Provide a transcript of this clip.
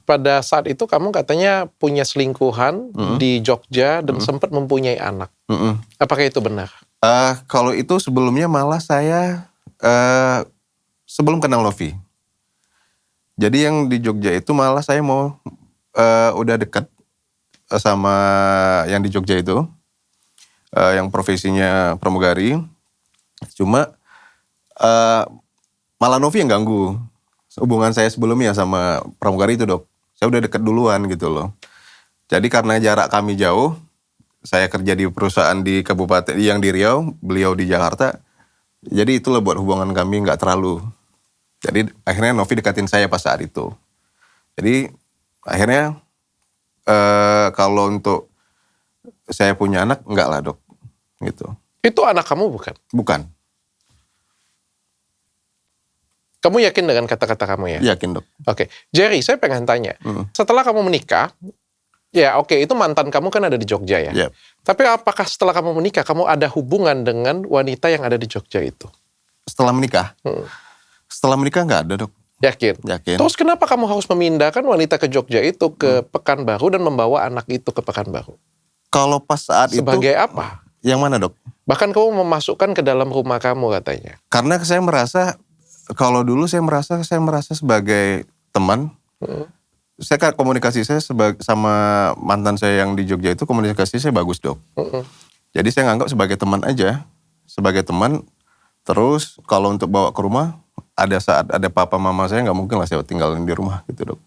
pada saat itu kamu katanya punya selingkuhan di Jogja dan sempat mempunyai anak. Apakah itu benar? Kalau itu sebelumnya malah saya sebelum kenal Novi. Jadi yang di Jogja itu malah saya mau udah dekat sama yang di Jogja itu, yang profesinya pramugari. Cuma malah Novi yang ganggu hubungan saya sebelumnya sama pramugari itu, Dok. Saya udah deket duluan gitu loh. Jadi karena jarak kami jauh, saya kerja di perusahaan di kabupaten yang di Riau, beliau di Jakarta. Jadi itulah buat hubungan kami nggak terlalu. Jadi akhirnya Novi dekatin saya pas saat itu. Jadi akhirnya kalau untuk saya punya anak, enggak lah, Dok. Gitu. Itu anak kamu bukan? Bukan. Kamu yakin dengan kata-kata kamu ya? Yakin, Dok. Oke. Jerry, saya pengen tanya. Setelah kamu menikah, ya oke, itu mantan kamu kan ada di Jogja ya? Yep. Tapi apakah setelah kamu menikah, kamu ada hubungan dengan wanita yang ada di Jogja itu? Setelah menikah? Setelah menikah nggak ada, Dok. Yakin? Yakin. Terus kenapa kamu harus memindahkan wanita ke Jogja itu ke Pekanbaru dan membawa anak itu ke Pekanbaru? Kalau pas saat itu... Sebagai apa? Yang mana, Dok? Bahkan kamu memasukkan ke dalam rumah kamu katanya. Karena saya merasa, kalau dulu saya merasa sebagai teman. Saya komunikasi saya sama mantan saya yang di Jogja itu komunikasi saya bagus, Dok. Jadi saya nganggap sebagai teman aja. Sebagai teman, terus kalau untuk bawa ke rumah, ada saat ada papa mama saya nggak mungkin lah saya tinggalin di rumah gitu, Dok.